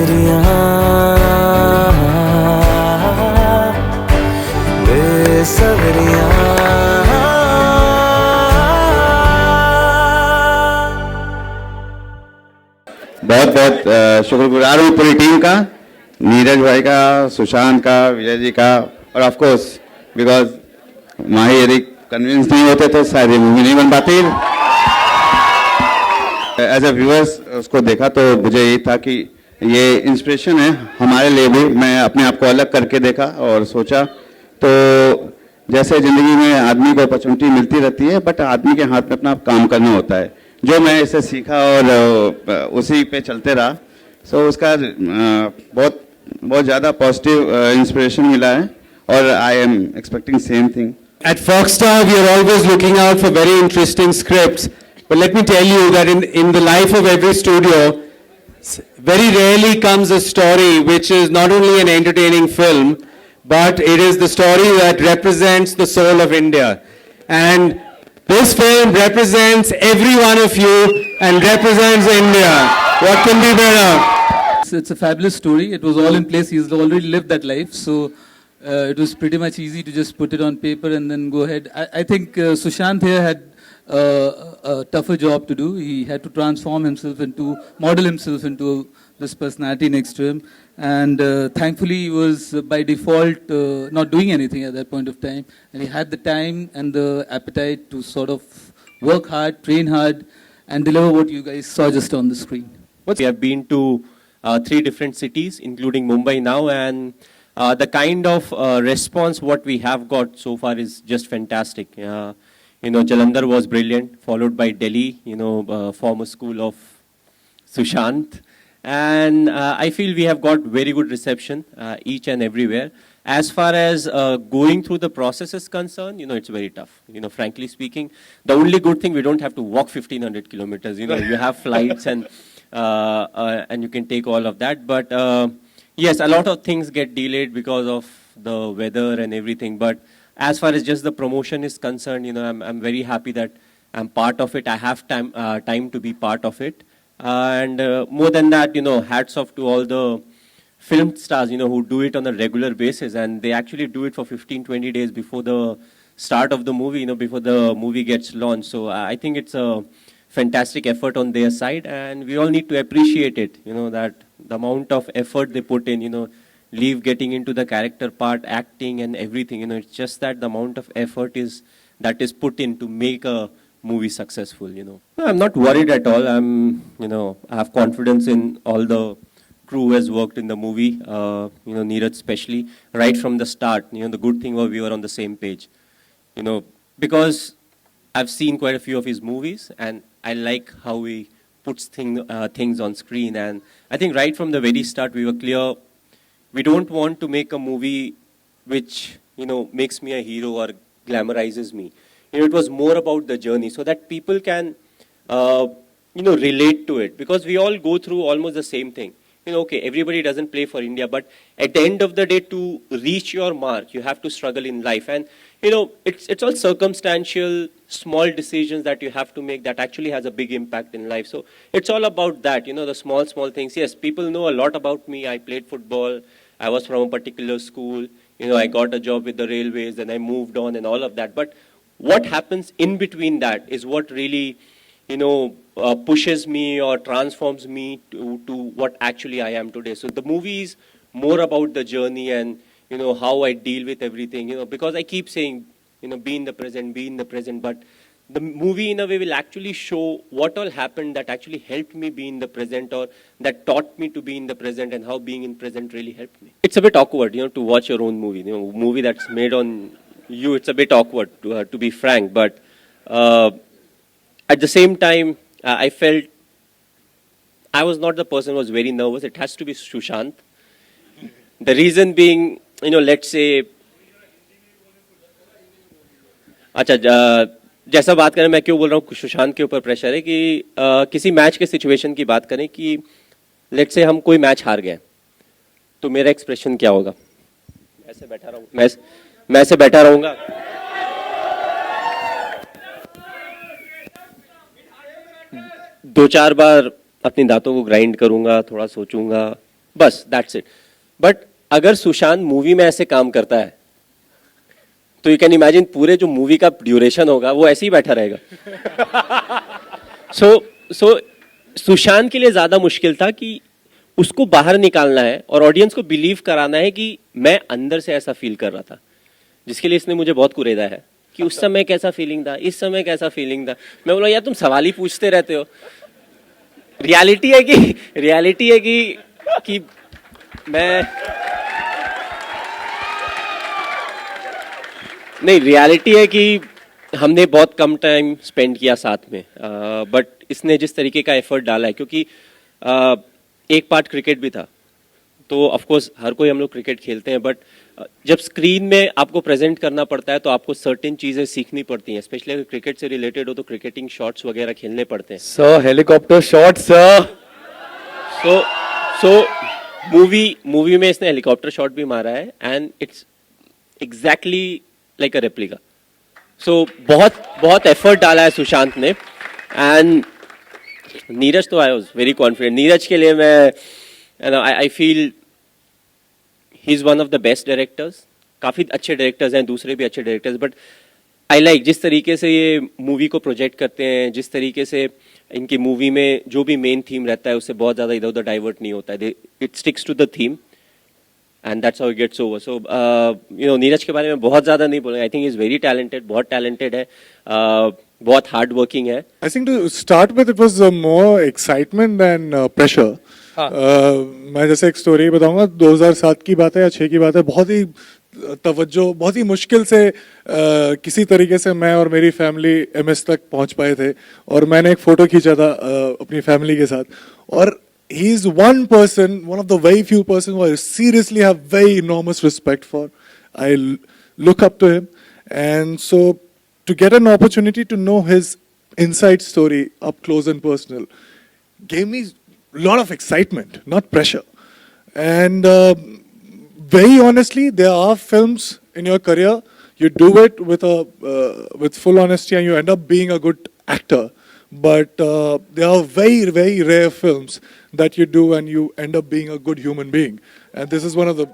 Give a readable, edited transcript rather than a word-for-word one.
बेसबरियां बेसबरियां बहुत बहुत शुक्रगुजार हूँ पूरी टीम का, नीरज भाई का, सुशांत का, विजय जी का, और ऑफ कोर्स बिकॉज माही यदि कन्विंस नहीं होते तो शायद ये मूवी नहीं बन पाती। एज ए व्यूअर्स उसको देखा तो मुझे यही था कि ये इंस्पिरेशन है हमारे लिए भी। मैं अपने आप को अलग करके देखा और सोचा तो जैसे ज़िंदगी में आदमी को अपॉर्चुनिटी मिलती रहती है, बट आदमी के हाथ में अपना काम करना होता है। जो मैं इसे सीखा और उसी पे चलते रहा, सो उसका बहुत बहुत ज़्यादा पॉजिटिव इंस्पिरेशन मिला है और I am expecting same thing. At Foxstar, we are always looking out for very interesting scripts. But let me tell you that in the life of every studio, very rarely comes a story which is not only an entertaining film, but it is the story that represents the soul of India. And this film represents every one of you and represents India. What can be better? It's a fabulous story. It was all in place. He's already lived that life. So it was pretty much easy to just put it on paper and then go ahead. I think Sushant here had a tougher job to do. He had to transform himself model himself into this personality next to him. And thankfully he was by default not doing anything at that point of time. And he had the time and the appetite to sort of work hard, train hard, and deliver what you guys saw just on the screen. We have been to 3 different cities, including Mumbai now, and the kind of response what we have got so far is just fantastic. Jalandhar was brilliant, followed by Delhi, former school of Sushant. And I feel we have got very good reception each and everywhere. As far as going through the process is concerned, it's very tough. Frankly speaking, the only good thing, we don't have to walk 1500 kilometers. You have flights and you can take all of that. But yes, a lot of things get delayed because of the weather and everything. But as far as just the promotion is concerned, I'm very happy that I'm part of it. I have time to be part of it. And more than that, hats off to all the film stars, who do it on a regular basis. And they actually do it for 15-20 days before the start of the movie, before the movie gets launched. So I think it's a fantastic effort on their side. And we all need to appreciate it, that the amount of effort they put in, leave getting into the character part, acting and everything. It's just that the amount of effort that is put in to make a movie successful. No, I'm not worried at all. I have confidence in all the crew who has worked in the movie. Neeraj especially, right from the start. The good thing was we were on the same page. Because I've seen quite a few of his movies, and I like how he puts things on screen. And I think right from the very start, we were clear. We don't want to make a movie which, makes me a hero or glamorizes me. It was more about the journey so that people can, relate to it. Because we all go through almost the same thing. Okay, everybody doesn't play for India, but at the end of the day, to reach your mark, you have to struggle in life. And, it's all circumstantial, small decisions that you have to make that actually has a big impact in life. So it's all about that, the small things. Yes, people know a lot about me. I played football. I was from a particular school. I got a job with the railways, and I moved on and all of that. But what happens in between that is what really, pushes me or transforms me to what actually I am today. So the movie is more about the journey and, how I deal with everything, because I keep saying, be in the present, but the movie in a way will actually show what all happened that actually helped me be in the present or that taught me to be in the present and how being in present really helped me. It's a bit awkward, to watch your own movie, movie that's made on you. It's a bit awkward to be frank, but at the same time, I felt I was not the person who was very nervous. It has to be Sushant. The reason being, let's say, अच्छा जैसा बात करें, मैं क्यों बोल रहा हूँ सुशांत के ऊपर प्रेशर है कि किसी मैच के सिचुएशन की बात करें कि लेट्स से हम कोई मैच हार गए तो मेरा एक्सप्रेशन क्या होगा? मैं ऐसे बैठा रहूंगा दो चार बार अपनी दांतों को ग्राइंड करूंगा, थोड़ा सोचूंगा, बस दैट्स इट. बट अगर सुशांत मूवी में ऐसे काम करता है तो यू कैन इमेजिन पूरे जो मूवी का ड्यूरेशन होगा वो ऐसे ही बैठा रहेगा. सो सुशांत के लिए ज्यादा मुश्किल था कि उसको बाहर निकालना है और ऑडियंस को बिलीव कराना है कि मैं अंदर से ऐसा फील कर रहा था, जिसके लिए इसने मुझे बहुत कुरेदा है कि उस समय कैसा फीलिंग था, इस समय कैसा फीलिंग था. मैं बोला यार तुम सवाल ही पूछते रहते हो. रियलिटी है कि मैं नहीं, रियलिटी है कि हमने बहुत कम टाइम स्पेंड किया साथ में, बट इसने जिस तरीके का एफर्ट डाला है, क्योंकि एक पार्ट क्रिकेट भी था, तो ऑफ कोर्स हर कोई हम लोग क्रिकेट खेलते हैं, बट जब स्क्रीन में आपको प्रेजेंट करना पड़ता है तो आपको सर्टेन चीजें सीखनी पड़ती हैं, स्पेशली अगर क्रिकेट से रिलेटेड हो तो क्रिकेटिंग शॉट्स वगैरह खेलने पड़ते हैं. Sir, helicopter shot, sir. So movie में इसने हेलीकॉप्टर शॉट भी मारा है and it's exactly like a replica. So बहुत एफर्ट डाला है सुशांत ने. एंड नीरज तो I was very confident. Neeraj के लिए मैं I feel he is one of the best directors. काफी अच्छे डायरेक्टर्स हैं, दूसरे भी अच्छे डायरेक्टर्स, बट आई लाइक जिस तरीके से ये मूवी को प्रोजेक्ट करते हैं, जिस तरीके से इनकी मूवी में जो भी मेन थीम रहता है उससे बहुत ज़्यादा इधर उधर डाइवर्ट नहीं होता है. It sticks to the theme and that's how it gets over. So you know Neeraj के बारे में बहुत ज़्यादा नहीं बोलेंगे. I think is very talented, बहुत टैलेंटेड है, बहुत हार्ड वर्किंग है. I think to start with, it was more excitement than pressure. मैं जैसे एक स्टोरी बताऊंगा. 2007 की बात है या 6 की बात है. बहुत ही तवज्जो, बहुत ही मुश्किल से किसी तरीके से मैं और मेरी फैमिली MS तक पहुंच पाए थे, और मैंने एक फोटो खींचा था अपनी फैमिली के साथ. और he is one person, one of the very few persons who I seriously have very enormous respect for. I look up to him, and so to get an opportunity to know his inside story up close and personal gave me a lot of excitement, not pressure. And very honestly, there are films in your career you do it with full honesty and you end up being a good actor, but there are very rare films that you do and you end up being a good human being, and this is one of the